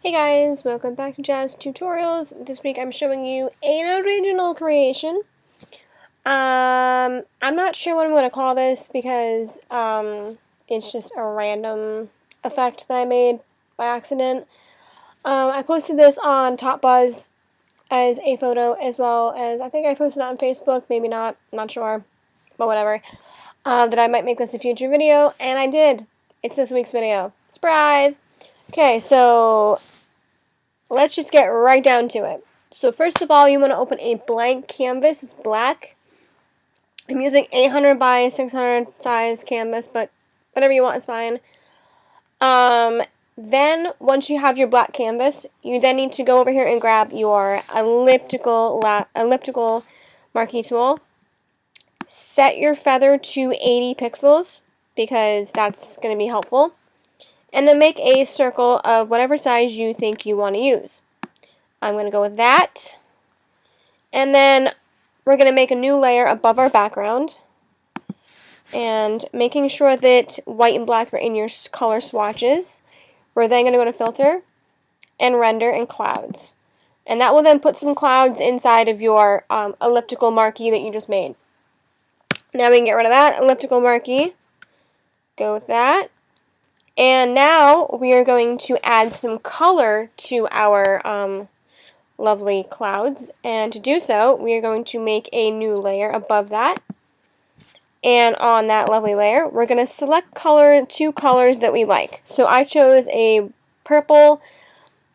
Hey guys, welcome back to JazzedTutorials. This week I'm showing you an original creation. I'm not sure what I'm going to call this because it's just a random effect that I made by accident. I posted this on Top Buzz as a photo, as well as I think I posted it on Facebook, maybe not, I'm not sure, but whatever. That I might make this a future video, and I did. It's this week's video. Surprise! Okay, so let's just get right down to it. So first of all, you want to open a blank canvas. It's black. I'm using 800 by 600 size canvas, but whatever you want is fine. Then once you have your black canvas, you then need to go over here and grab your elliptical marquee tool. Set your feather to 80 pixels because that's going to be helpful. And then make a circle of whatever size you think you want to use. I'm going to go with that. And then we're going to make a new layer above our background. And making sure that white and black are in your color swatches. We're then going to go to Filter and Render and Clouds. And that will then put some clouds inside of your elliptical marquee that you just made. Now we can get rid of that elliptical marquee. Go with that. And now we are going to add some color to our lovely clouds. And to do so, we are going to make a new layer above that. And on that lovely layer, we're going to select two colors that we like. So I chose a purple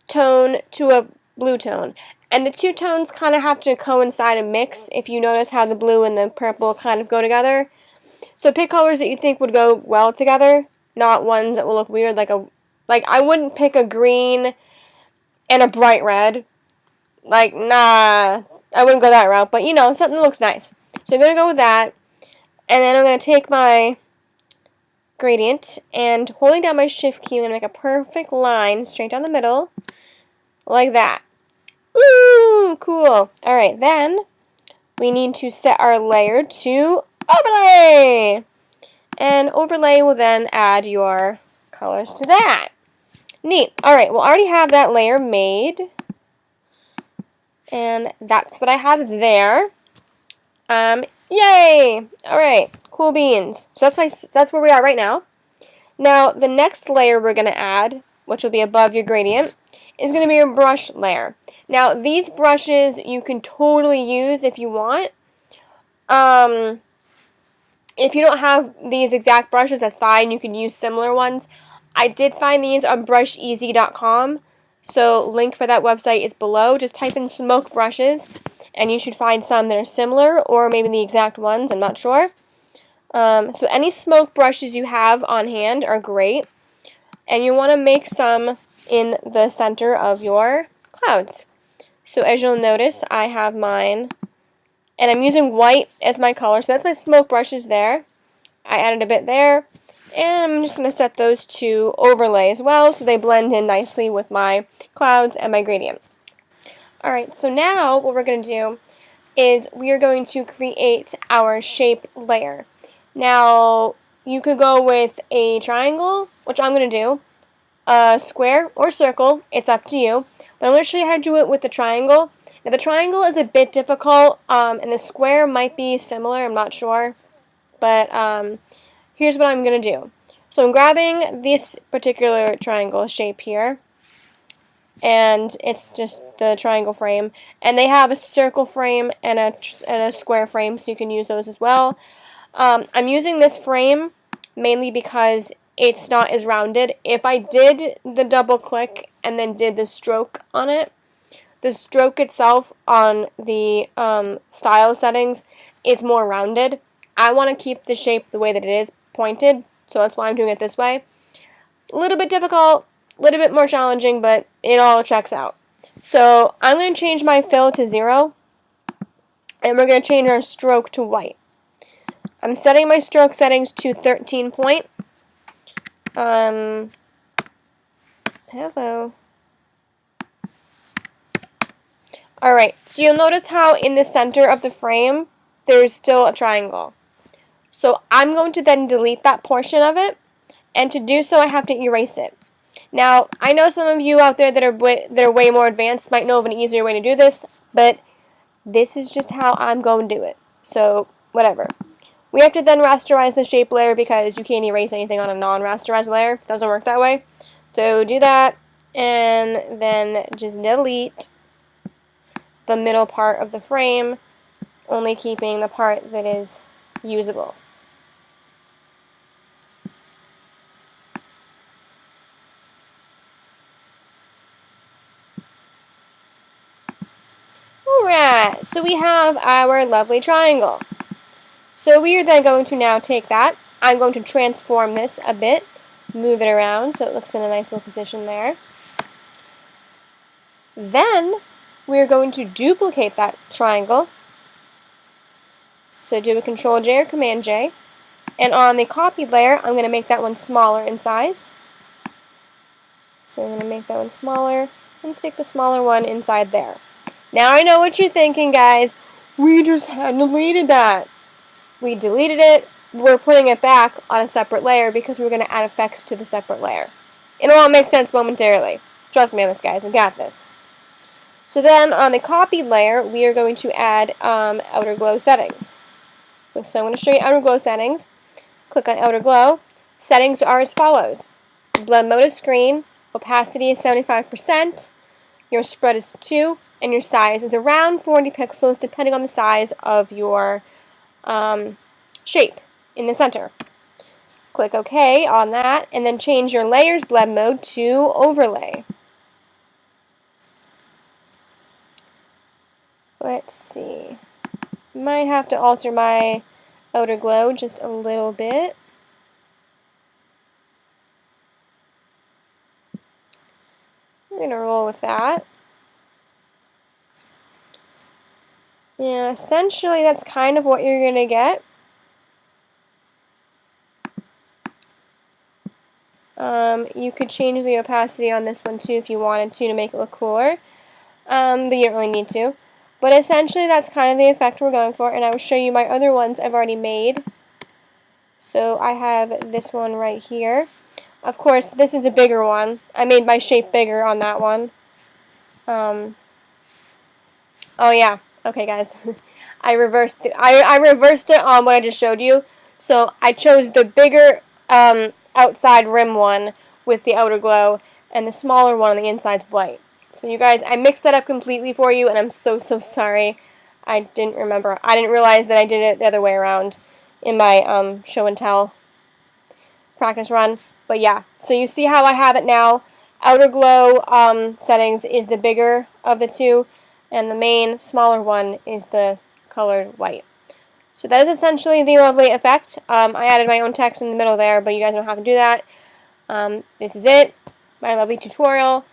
tone to a blue tone. And the two tones kind of have to coincide and mix, if you notice how the blue and the purple kind of go together. So pick colors that you think would go well together. Not ones that will look weird, like I wouldn't pick a green and a bright red. Like, nah, I wouldn't go that route, but you know, something that looks nice. So I'm going to go with that, and then I'm going to take my gradient, and holding down my shift key, I'm going to make a perfect line straight down the middle, like that. Ooh, cool. Alright, then we need to set our layer to overlay. And overlay will then add your colors to that. Neat. Alright, well I already have that layer made. And that's what I have there. Yay! Alright, cool beans. So that's where we are right now. Now, the next layer we're going to add, which will be above your gradient, is going to be your brush layer. Now, these brushes you can totally use if you want. If you don't have these exact brushes, that's fine. You can use similar ones. I did find these on brusheasy.com, so link for that website is below. Just type in smoke brushes, and you should find some that are similar, or maybe the exact ones, I'm not sure. So any smoke brushes you have on hand are great, and you want to make some in the center of your clouds. So as you'll notice, I have mine, and I'm using white as my color, so that's my smoke brushes there. I added a bit there, and I'm just going to set those to overlay as well, so they blend in nicely with my clouds and my gradient. Alright, so now what we're going to do is we are going to create our shape layer. Now, you could go with a triangle, which I'm going to do, a square or circle, it's up to you, but I'm going to show you how to do it with the triangle. Now the triangle is a bit difficult, and the square might be similar, I'm not sure, but here's what I'm going to do. So I'm grabbing this particular triangle shape here, and it's just the triangle frame, and they have a circle frame and a square frame, so you can use those as well. I'm using this frame mainly because it's not as rounded. If I did the double click and then did the stroke on it, the stroke itself on the style settings is more rounded. I want to keep the shape the way that it is, pointed, so that's why I'm doing it this way. A little bit difficult, a little bit more challenging, but it all checks out. So I'm going to change my fill to 0, and we're going to change our stroke to white. I'm setting my stroke settings to 13 point. Hello. Alright, so you'll notice how in the center of the frame, there's still a triangle. So I'm going to then delete that portion of it, and to do so I have to erase it. Now, I know some of you out there that are way more advanced might know of an easier way to do this, but this is just how I'm going to do it. So, whatever. We have to then rasterize the shape layer because you can't erase anything on a non-rasterized layer. It doesn't work that way. So do that, and then just delete the middle part of the frame, only keeping the part that is usable. Alright, so we have our lovely triangle. So we are then going to now take that. I'm going to transform this a bit, move it around so it looks in a nice little position there. Then we're going to duplicate that triangle. So do a Control J or Command J. And on the copied layer, I'm going to make that one smaller in size. So I'm going to make that one smaller and stick the smaller one inside there. Now I know what you're thinking, guys. We just had deleted that. We deleted it. We're putting it back on a separate layer because we're going to add effects to the separate layer. It'll all make sense momentarily. Trust me on this, guys. I got this. So then on the copied layer, we are going to add outer glow settings. So I'm going to show you outer glow settings. Click on outer glow. Settings are as follows. Blend mode is screen. Opacity is 75%. Your spread is 2. And your size is around 40 pixels depending on the size of your shape in the center. Click OK on that, and then change your layers blend mode to overlay. Let's see. Might have to alter my outer glow just a little bit. I'm going to roll with that. And essentially that's kind of what you're going to get. You could change the opacity on this one too if you wanted to make it look cooler, but you don't really need to. But essentially that's kind of the effect we're going for, and I will show you my other ones I've already made. So I have this one right here. Of course, this is a bigger one. I made my shape bigger on that one. Oh yeah, okay guys. I reversed it. I reversed it on what I just showed you. So I chose the bigger outside rim one with the outer glow, and the smaller one on the inside's white. So you guys, I mixed that up completely for you, and I'm so sorry. I didn't remember. I didn't realize that I did it the other way around in my show and tell practice run. But yeah, so you see how I have it now. Outer glow settings is the bigger of the two, and the main smaller one is the colored white. So that is essentially the lovely effect. I added my own text in the middle there, but you guys don't have to do that. This is it, my lovely tutorial.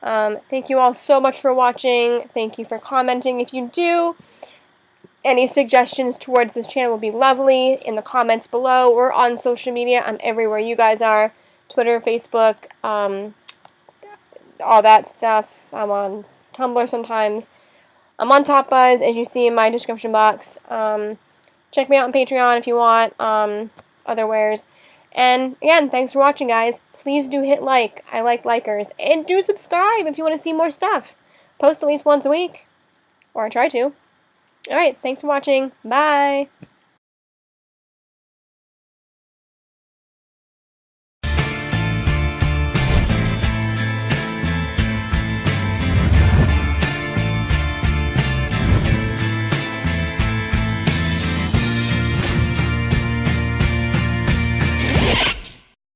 Thank you all so much for watching. Thank you for commenting if you do. Any suggestions towards this channel would be lovely in the comments below or on social media. I'm everywhere you guys are. Twitter, Facebook, all that stuff. I'm on Tumblr sometimes. I'm on Top Buzz, as you see in my description box. Check me out on Patreon if you want, otherwares. And again, thanks for watching, guys. Please do hit like. I like likers. And do subscribe if you want to see more stuff. Post at least once a week. Or I try to. Alright, thanks for watching. Bye!